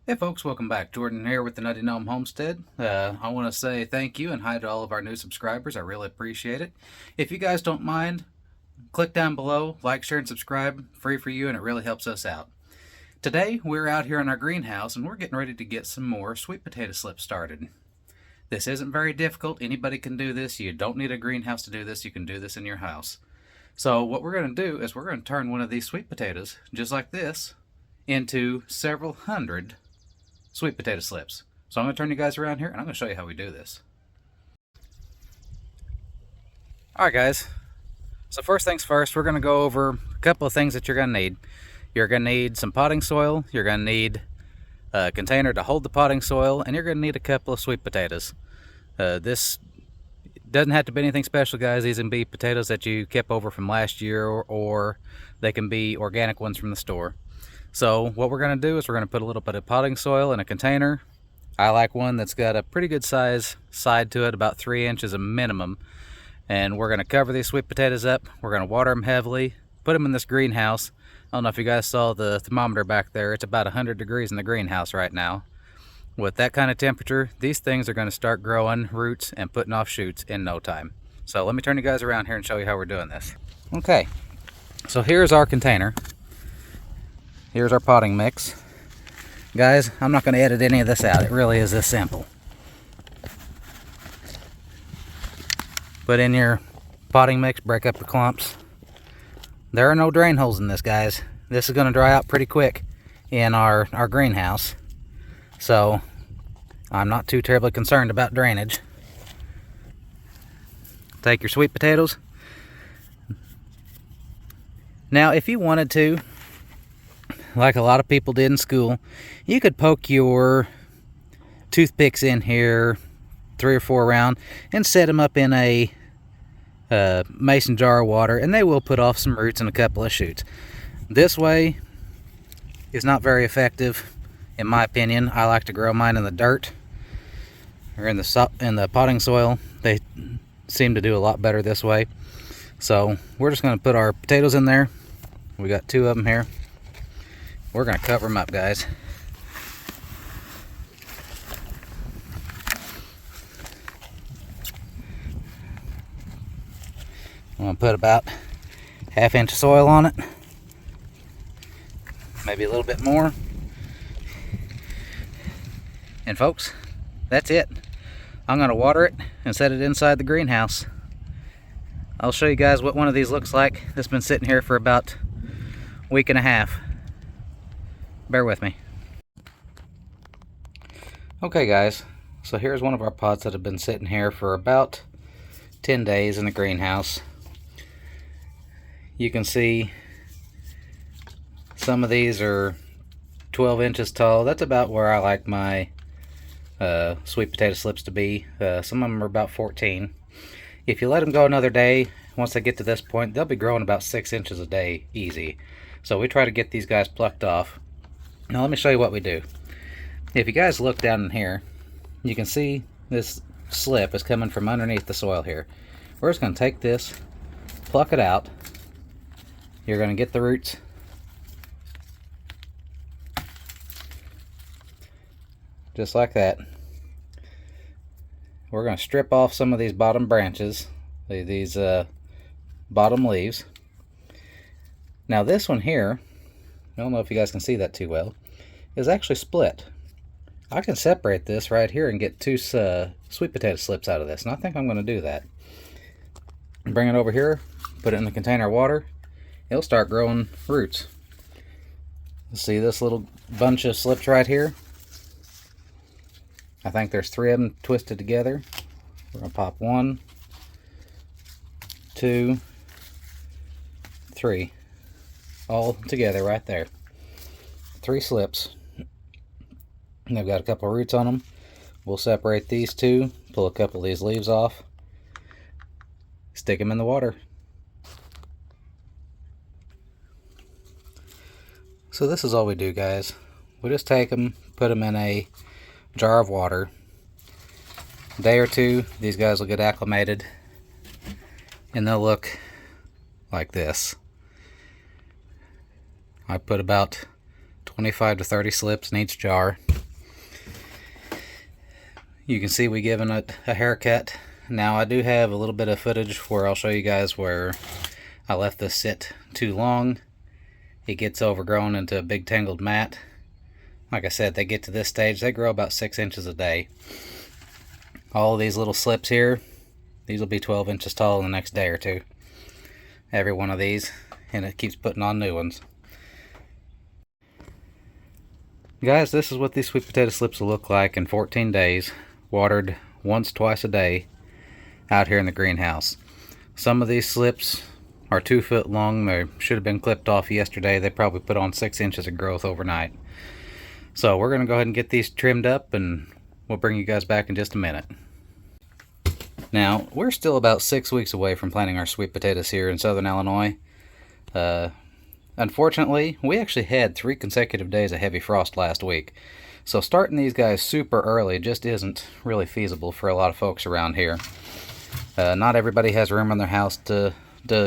Hey folks, welcome back. Jordan here with the Nutty Gnome Homestead. I want to say thank you and hi to all of our new subscribers. I really appreciate it. If you guys don't mind, click down below, like, share, and subscribe. Free for you, and it really helps us out. Today, we're out here in our greenhouse and we're getting ready to get some more sweet potato slips started. This isn't very difficult. Anybody can do this. You don't need a greenhouse to do this. You can do this in your house. So what we're going to do is we're going to turn one of these sweet potatoes, just like this, into several hundred sweet potato slips. So I'm going to turn you guys around here and I'm going to show you how we do this. Alright guys, so first things first, we're going to go over a couple of things that you're going to need. You're going to need some potting soil, you're going to need a container to hold the potting soil, and you're going to need a couple of sweet potatoes. This doesn't have to be anything special, guys. These can be potatoes that you kept over from last year, or they can be organic ones from the store. So what we're going to do is we're going to put a little bit of potting soil in a container. I like one that's got a pretty good size side to it, about 3 inches a minimum. And we're going to cover these sweet potatoes up. We're going to water them heavily, put them in this greenhouse. I don't know if you guys saw the thermometer back there. It's about 100 degrees in the greenhouse right now. With that kind of temperature, these things are going to start growing roots and putting off shoots in no time. So let me turn you guys around here and show you how we're doing this. Okay, so here's our container. Here's our potting mix. Guys, I'm not going to edit any of this out. It really is this simple. Put in your potting mix, break up your clumps. There are no drain holes in this, guys. This is going to dry out pretty quick in our greenhouse. So, I'm not too terribly concerned about drainage. Take your sweet potatoes. Now, if you wanted to, like a lot of people did in school, you could poke your toothpicks in here 3 or 4 around and set them up in a mason jar of water, and they will put off some roots and a couple of shoots. This way is not very effective, in my opinion. I like to grow mine in the dirt or in the potting soil. They seem to do a lot better this way. So we're just going to put our potatoes in there. We got 2 of them here. We're going to cover them up, guys. I'm going to put about 1/2 inch of soil on it. Maybe a little bit more. And folks, that's it. I'm going to water it and set it inside the greenhouse. I'll show you guys what one of these looks like. This has been sitting here for about a week and a half. Bear with me. Okay guys, so here's one of our pots that have been sitting here for about 10 days in the greenhouse. You can see some of these are 12 inches tall. That's about where I like my sweet potato slips to be. Some of them are about 14. If you let them go another day, once they get to this point, they'll be growing about 6 inches a day easy. So we try to get these guys plucked off. Now let me show you what we do. If you guys look down in here, you can see this slip is coming from underneath the soil here. We're just going to take this, pluck it out. You're going to get the roots. Just like that. We're going to strip off some of these bottom branches, these bottom leaves. Now this one here, I don't know if you guys can see that too well, is actually split. I can separate this right here and get 2 sweet potato slips out of this, and I think I'm going to do that. Bring it over here, put it in the container of water. It'll start growing roots. See this little bunch of slips right here? I think there's 3 of them twisted together. We're going to pop 1, 2, 3. All together right there. 3 slips. And they've got a couple of roots on them. We'll separate these 2, pull a couple of these leaves off, stick them in the water. So this is all we do, guys. We just take them, put them in a jar of water. A day or 2, these guys will get acclimated, and they'll look like this. I put about 25 to 30 slips in each jar. You can see we given it a haircut. Now I do have a little bit of footage where I'll show you guys where I left this sit too long. It gets overgrown into a big tangled mat. Like I said, they get to this stage, they grow about 6 inches a day. All of these little slips here, these will be 12 inches tall in the next day or two. Every one of these, and it keeps putting on new ones. Guys, this is what these sweet potato slips will look like in 14 days, watered once, twice a day, out here in the greenhouse. Some of these slips are 2 foot long. They should have been clipped off yesterday. They probably put on 6 inches of growth overnight. So we're going to go ahead and get these trimmed up, and we'll bring you guys back in just a minute. Now, we're still about 6 weeks away from planting our sweet potatoes here in southern Illinois. Unfortunately, we actually had 3 consecutive days of heavy frost last week. So starting these guys super early just isn't really feasible for a lot of folks around here. Not everybody has room in their house to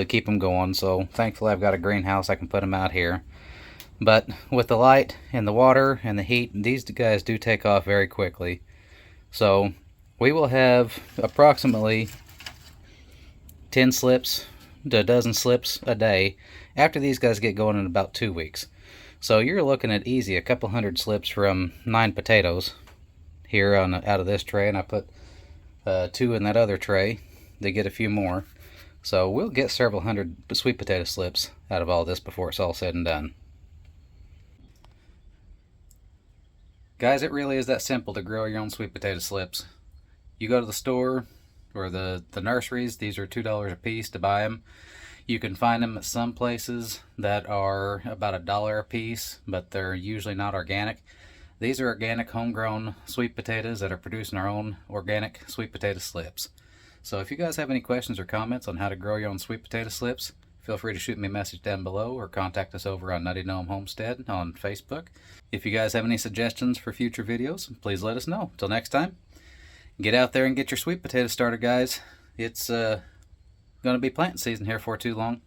keep them going, so thankfully I've got a greenhouse I can put them out here. But with the light and the water and the heat, these guys do take off very quickly. So we will have approximately 10 slips to a dozen slips a day after these guys get going in about 2 weeks. So you're looking at easy a couple hundred slips from 9 potatoes here out of this tray, and I put 2 in that other tray to get a few more. So we'll get several hundred sweet potato slips out of all this before it's all said and done. Guys, it really is that simple to grow your own sweet potato slips. You go to the store or the nurseries, these are $2 a piece to buy them. You can find them at some places that are about $1 a piece, but they're usually not organic. These are organic, homegrown sweet potatoes that are producing our own organic sweet potato slips. So if you guys have any questions or comments on how to grow your own sweet potato slips, feel free to shoot me a message down below or contact us over on Nutty Gnome Homestead on Facebook. If you guys have any suggestions for future videos, please let us know. Till next time, get out there and get your sweet potatoes started, guys. It's going to be planting season here for too long.